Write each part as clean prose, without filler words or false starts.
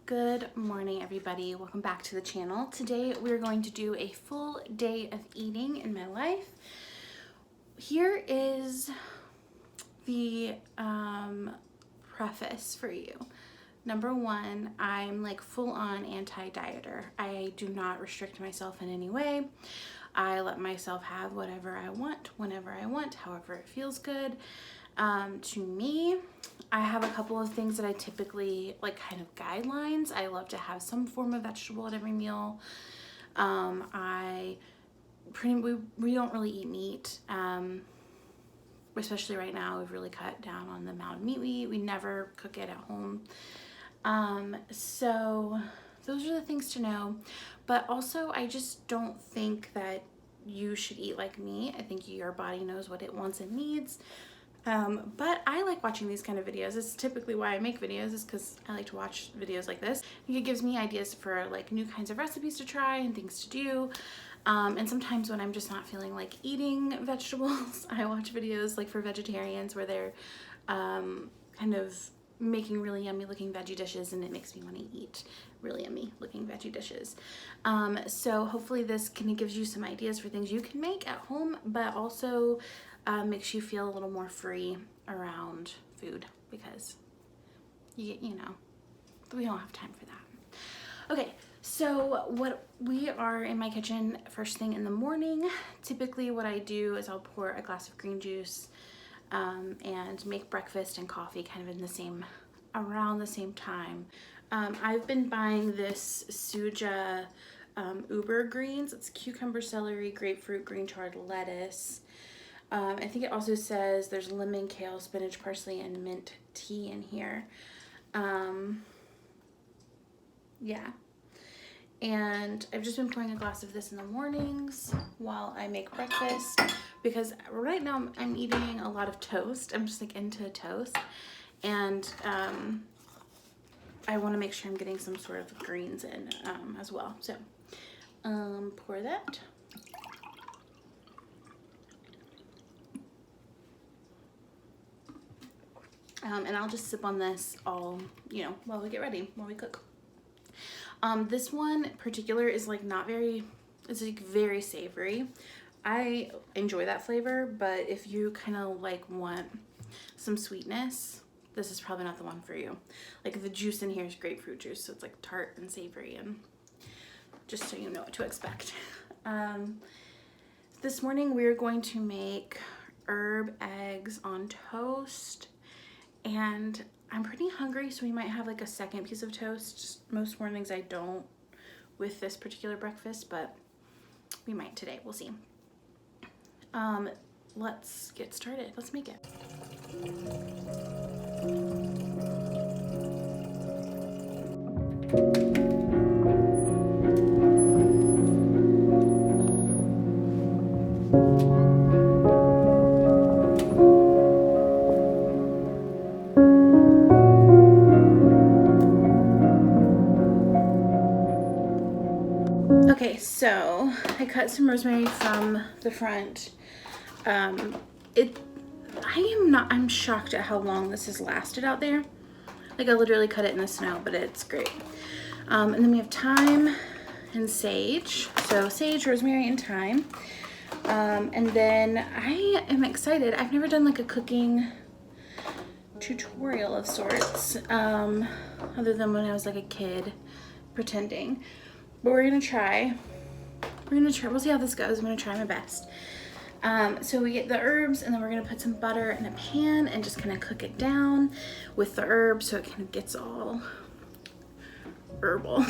Good morning, everybody. Welcome back to the channel. Today we're going to do a full day of eating in my life. Here is the preface for you. Number one, I'm like full-on anti-dieter. I do not restrict myself in any way. I let myself have whatever I want, whenever I want, however it feels good. To me, I have a couple of things that I typically like, kind of guidelines. I love to have some form of vegetable at every meal. We don't really eat meat. Especially right now, we've really cut down on the amount of meat we eat. We never cook it at home. So those are the things to know. But also, I just don't think that you should eat like me. I think your body knows what it wants and needs. But I like watching these kind of videos. It's typically why I make videos, is because I like to watch videos like this. It gives me ideas for like new kinds of recipes to try and things to do. And sometimes when I'm just not feeling like eating vegetables, I watch videos like for vegetarians where they're kind of making really yummy looking veggie dishes, and it makes me want to eat really yummy looking veggie dishes. So hopefully this kind of gives you some ideas for things you can make at home, but also makes you feel a little more free around food, because you know, we don't have time for that. Okay, so what we are in my kitchen first thing in the morning. Typically what I do is I'll pour a glass of green juice and make breakfast and coffee kind of in around the same time. I've been buying this Suja Uber greens. It's cucumber, celery, grapefruit, green chard, lettuce. I think it also says there's lemon, kale, spinach, parsley, and mint tea in here. Yeah. And I've just been pouring a glass of this in the mornings while I make breakfast, because right now I'm eating a lot of toast. I'm just like into toast. And I want to make sure I'm getting some sort of greens in as well. So pour that. And I'll just sip on this all, while we get ready, while we cook. This one in particular is like it's like very savory. I enjoy that flavor, but if you kind of like want some sweetness, this is probably not the one for you. Like the juice in here is grapefruit juice, so it's like tart and savory, and just so you know what to expect. This morning we're going to make herb eggs on toast. And I'm pretty hungry, so we might have like a second piece of toast. Most mornings I don't with this particular breakfast, but we might today. We'll see. Let's get started. Let's make it. Okay, so I cut some rosemary from the front. I'm shocked at how long this has lasted out there. Like I literally cut it in the snow, but it's great. And then we have thyme and sage. So sage, rosemary, and thyme. And then I am excited. I've never done like a cooking tutorial of sorts, other than when I was like a kid pretending. But we're gonna try, we'll see how this goes. I'm gonna try my best. So we get the herbs, and then we're gonna put some butter in a pan and just kind of cook it down with the herbs so it kind of gets all herbal.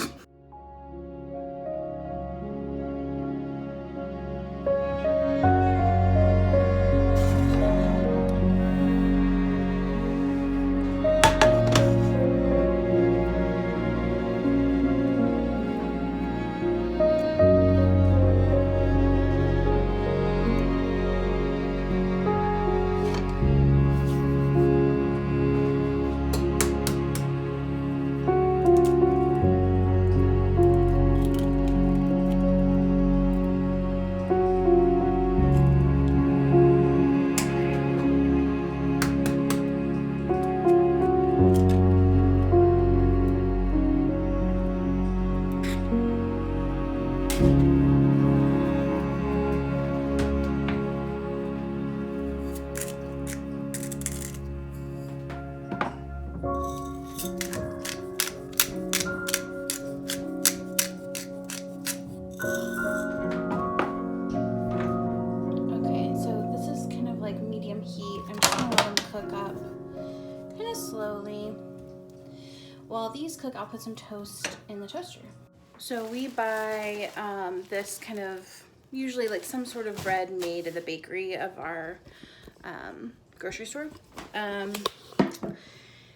While these cook, I'll put some toast in the toaster. So we buy this kind of, usually like some sort of bread made at the bakery of our grocery store.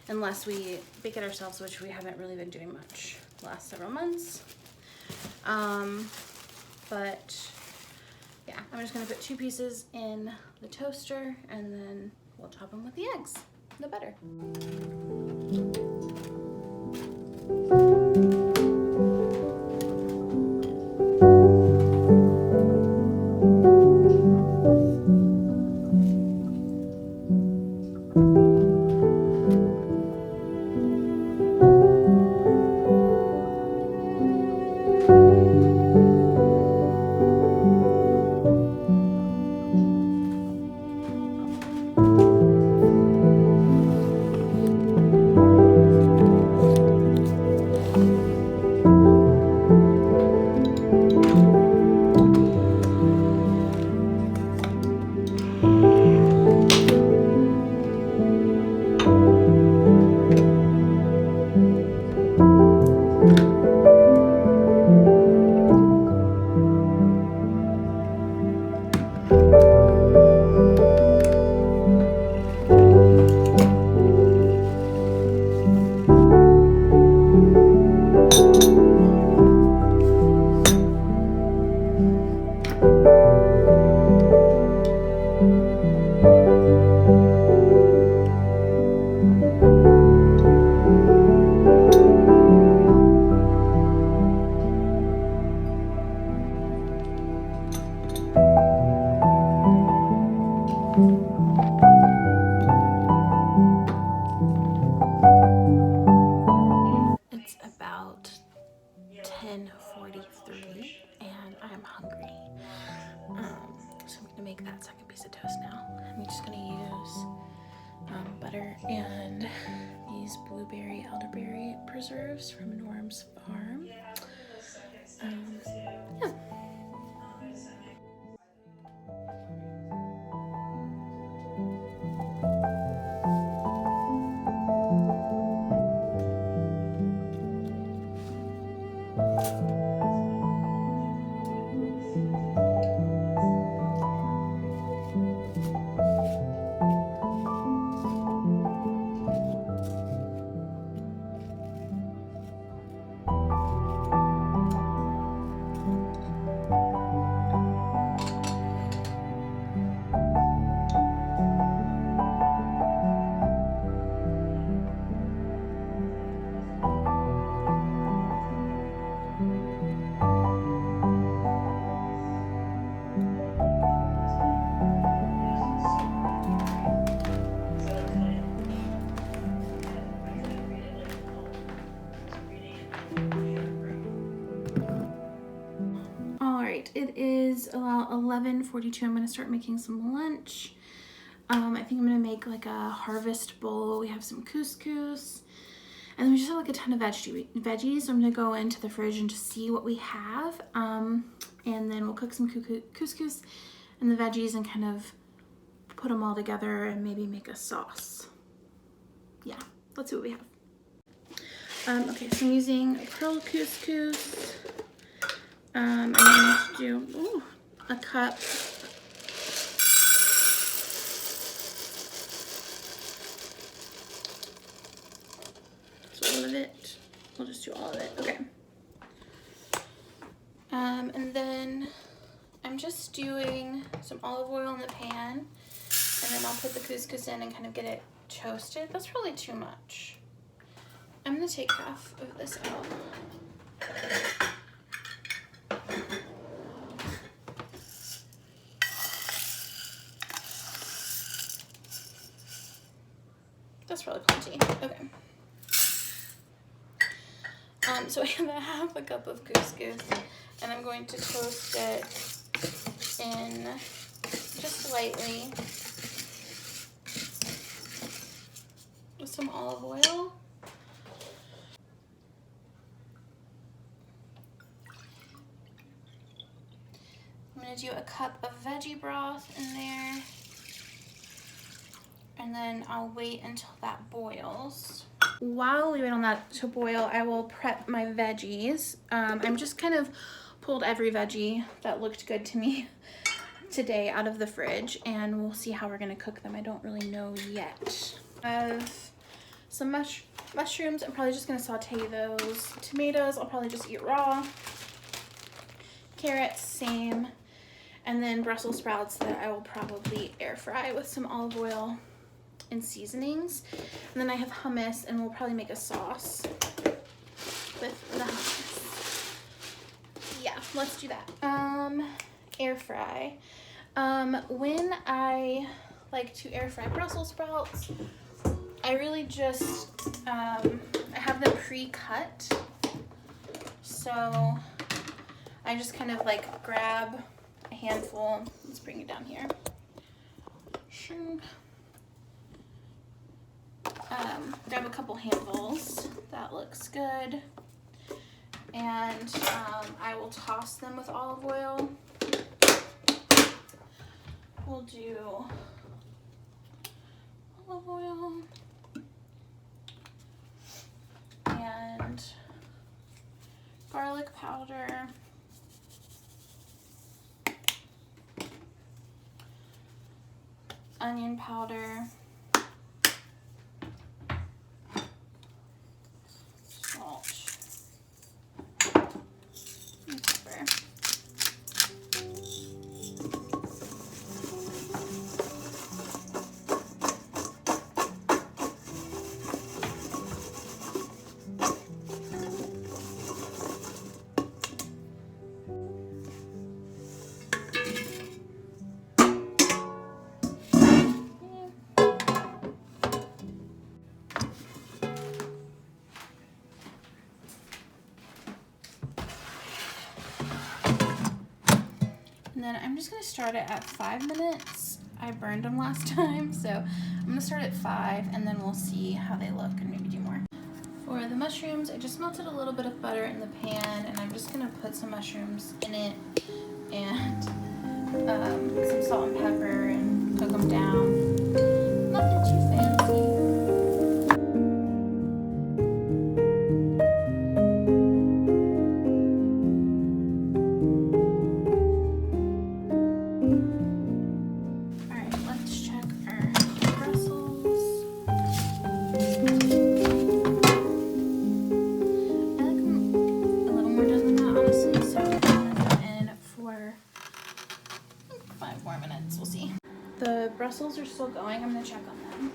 Unless we bake it ourselves, which we haven't really been doing much the last several months. But yeah, I'm just gonna put 2 pieces in the toaster and then we'll top them with the eggs, the butter. It's about 10:43 and I'm hungry. So I'm gonna make that second piece of toast now. I'm just gonna use butter and these blueberry elderberry preserves from Norm's farm. Yeah. It is about 11:42. I'm gonna start making some lunch. I think I'm gonna make like a harvest bowl. We have some couscous, and then we just have like a ton of veggies. So I'm gonna go into the fridge and just see what we have, and then we'll cook some couscous and the veggies and kind of put them all together and maybe make a sauce. Yeah, let's see what we have. Okay, so I'm using pearl couscous. I'm going to do a cup. So all of it. We'll just do all of it. Okay. And then I'm just doing some olive oil in the pan, and then I'll put the couscous in and kind of get it toasted. That's probably too much. I'm going to take half of this out. That's probably plenty. Okay. So I have a half a cup of couscous, and I'm going to toast it in just lightly with some olive oil. I'm going to do a cup of veggie broth in there, and then I'll wait until that boils. While we wait on that to boil, I will prep my veggies. I'm just kind of pulled every veggie that looked good to me today out of the fridge, and we'll see how we're gonna cook them. I don't really know yet. I have some mushrooms. I'm probably just gonna saute those. Tomatoes, I'll probably just eat raw. Carrots, same. And then Brussels sprouts that I will probably air fry with some olive oil and seasonings. And then I have hummus, and we'll probably make a sauce with the hummus. Yeah, let's do that. Air fry. When I like to air fry Brussels sprouts, I really just I have them pre-cut, so I just kind of like grab a handful. Let's bring it down here. Grab a couple handfuls. That looks good. And I will toss them with olive oil. We'll do olive oil and garlic powder, onion powder, salt, and pepper. And then I'm just gonna start it at 5 minutes. I burned them last time, so I'm gonna start at 5, and then we'll see how they look and maybe do more. For the mushrooms, I just melted a little bit of butter in the pan, and I'm just gonna put some mushrooms in it and some salt and pepper and cook them down. Nothing too fancy. The Brussels are still going. I'm gonna check on them.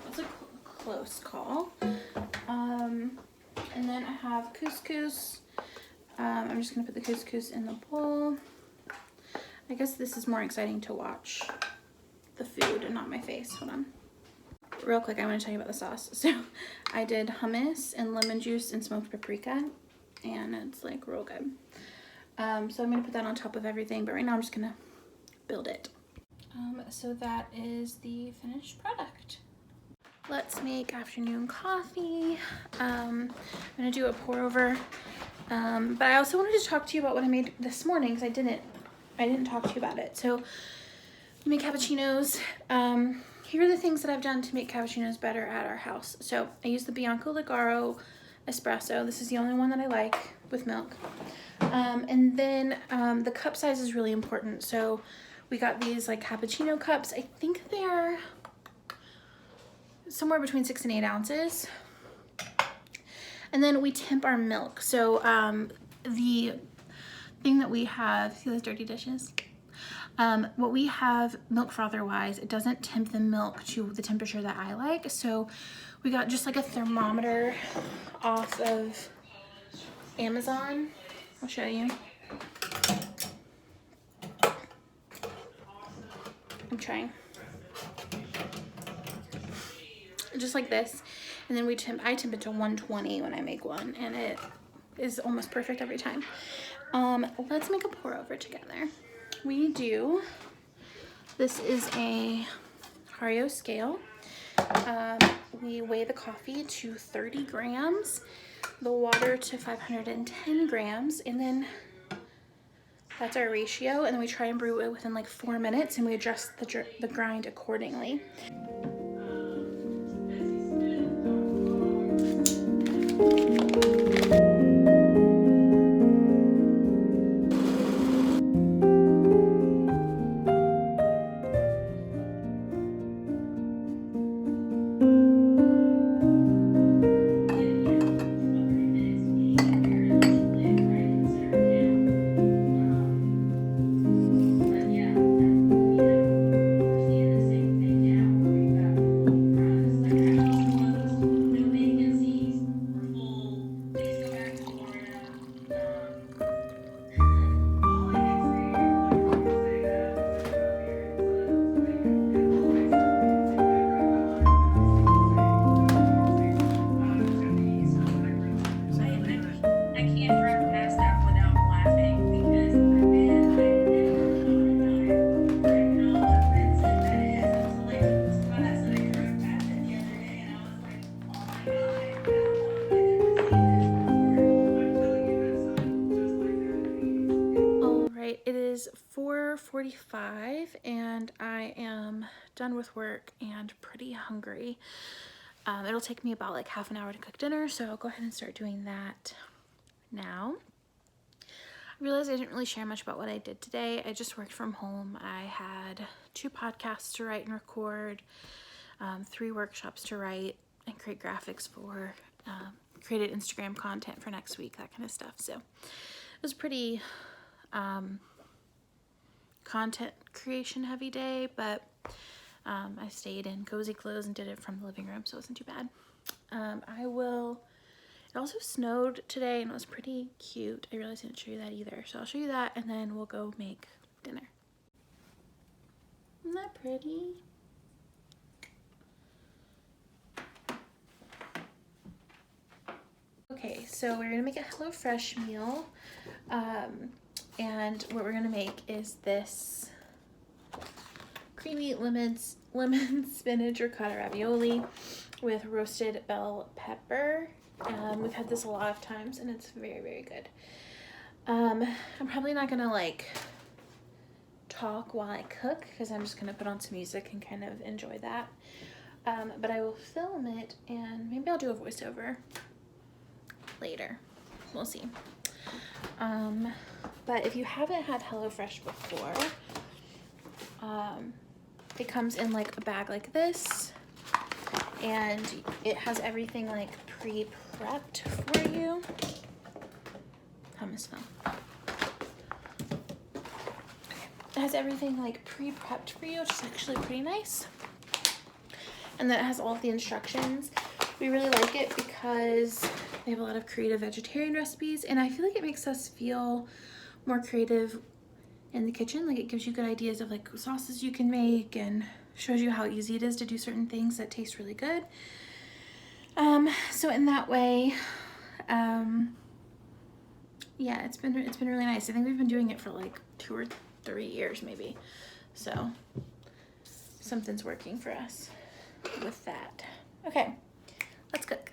That's a close call. And then I have couscous. I'm just gonna put the couscous in the bowl. I guess this is more exciting to watch the food and not my face. Hold on. Real quick, I want to tell you about the sauce. So I did hummus and lemon juice and smoked paprika, and it's like real good. So I'm gonna put that on top of everything, but right now I'm just gonna build it. So that is the finished product. Let's make afternoon coffee. I'm gonna do a pour over, but I also wanted to talk to you about what I made this morning, because I didn't talk to you about it. So we make cappuccinos. Here are the things that I've done to make cappuccinos better at our house. So I use the Bianco Ligaro espresso. This is the only one that I like with milk. And then the cup size is really important. So we got these like cappuccino cups. I think they're somewhere between 6 and 8 ounces. And then we temp our milk. So the thing that we have, see those dirty dishes? What we have milk frother wise, it doesn't temp the milk to the temperature that I like. So we got just like a thermometer off of Amazon. I'll show you. I'm trying. Just like this. And then I temp it to 120 when I make one, and it is almost perfect every time. Let's make a pour over together. This is a Hario scale. We weigh the coffee to 30 grams, the water to 510 grams, and then That's our ratio, and then we try and brew it within like 4 minutes, and we adjust the grind accordingly. It is 4:45 and I am done with work and pretty hungry. It'll take me about like half an hour to cook dinner, so I'll go ahead and start doing that now. I realized I didn't really share much about what I did today. I just worked from home. I had 2 podcasts to write and record, 3 workshops to write and create graphics for, created Instagram content for next week, that kind of stuff. So it was pretty content creation heavy day, but I stayed in cozy clothes and did it from the living room, so it wasn't too bad. It also snowed today and it was pretty cute. I realized I didn't show you that either, so I'll show you that and then we'll go make dinner. Isn't that pretty? Okay, so we're gonna make a HelloFresh meal. And what we're gonna make is this creamy lemon spinach ricotta ravioli with roasted bell pepper. We've had this a lot of times and it's very, very good. I'm probably not gonna like talk while I cook because I'm just gonna put on some music and kind of enjoy that. But I will film it and maybe I'll do a voiceover later. We'll see. But if you haven't had HelloFresh before, it comes in like a bag like this, and it has everything like pre-prepped for you. Hummus phone. It has everything like pre-prepped for you, which is actually pretty nice. And then it has all of the instructions. We really like it because they have a lot of creative vegetarian recipes, and I feel like it makes us feel more creative in the kitchen. Like it gives you good ideas of like sauces you can make and shows you how easy it is to do certain things that taste really good. So in that way, yeah, it's been really nice. I think we've been doing it for like 2 or 3 years maybe. So something's working for us with that. Okay, let's cook.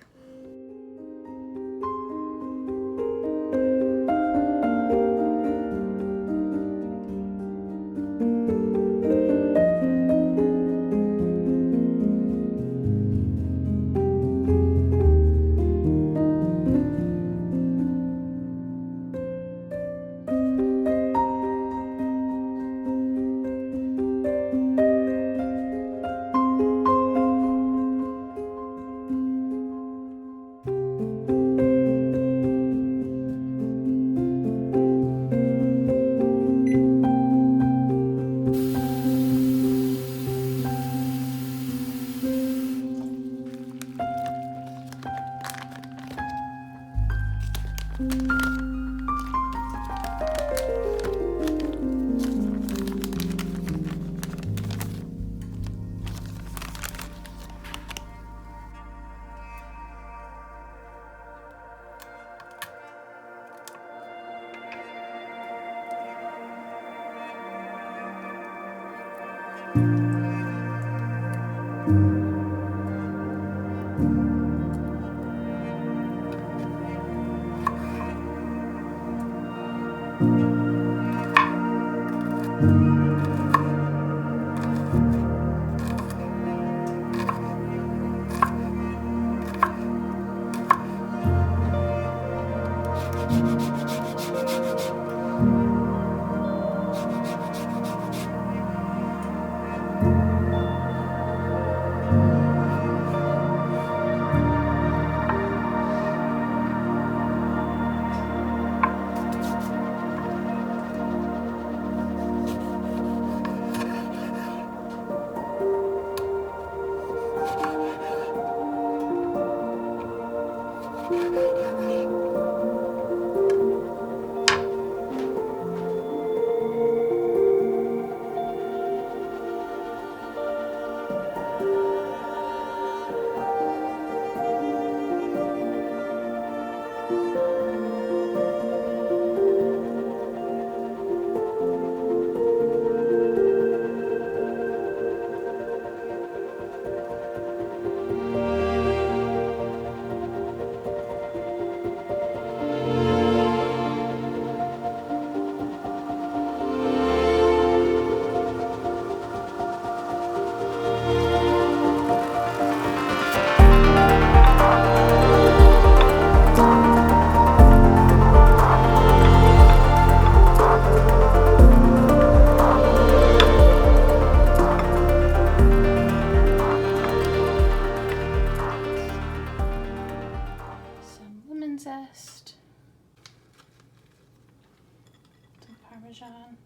Parmesan.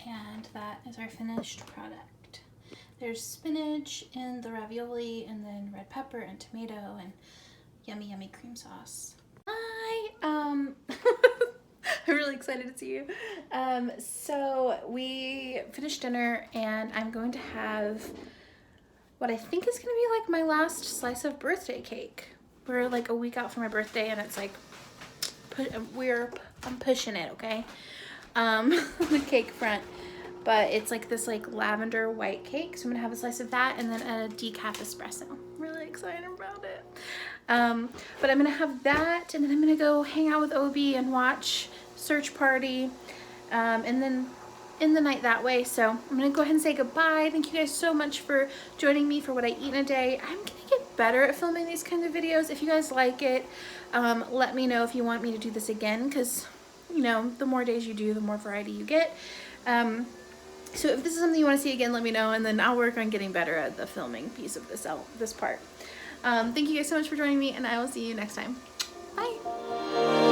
And that is our finished product. There's spinach in the ravioli, and then red pepper and tomato and yummy, yummy cream sauce. I'm really excited to see you. So we finished dinner, and I'm going to have what I think is gonna be like my last slice of birthday cake. We're like a week out from my birthday, and it's like, I'm pushing it, okay? The cake front. But it's like this like lavender white cake. So I'm gonna have a slice of that and then a decaf espresso. I'm really excited about it. But I'm gonna have that, and then I'm gonna go hang out with Obi and watch Search Party, and then end the night that way. So I'm gonna go ahead and say goodbye. Thank you guys so much for joining me for what I eat in a day. I'm gonna get better at filming these kinds of videos. If you guys like it, let me know if you want me to do this again, because you know, the more days you do, the more variety you get. So if this is something you want to see again, let me know, and then I'll work on getting better at the filming piece of this part. Thank you guys so much for joining me, and I will see you next time. Bye.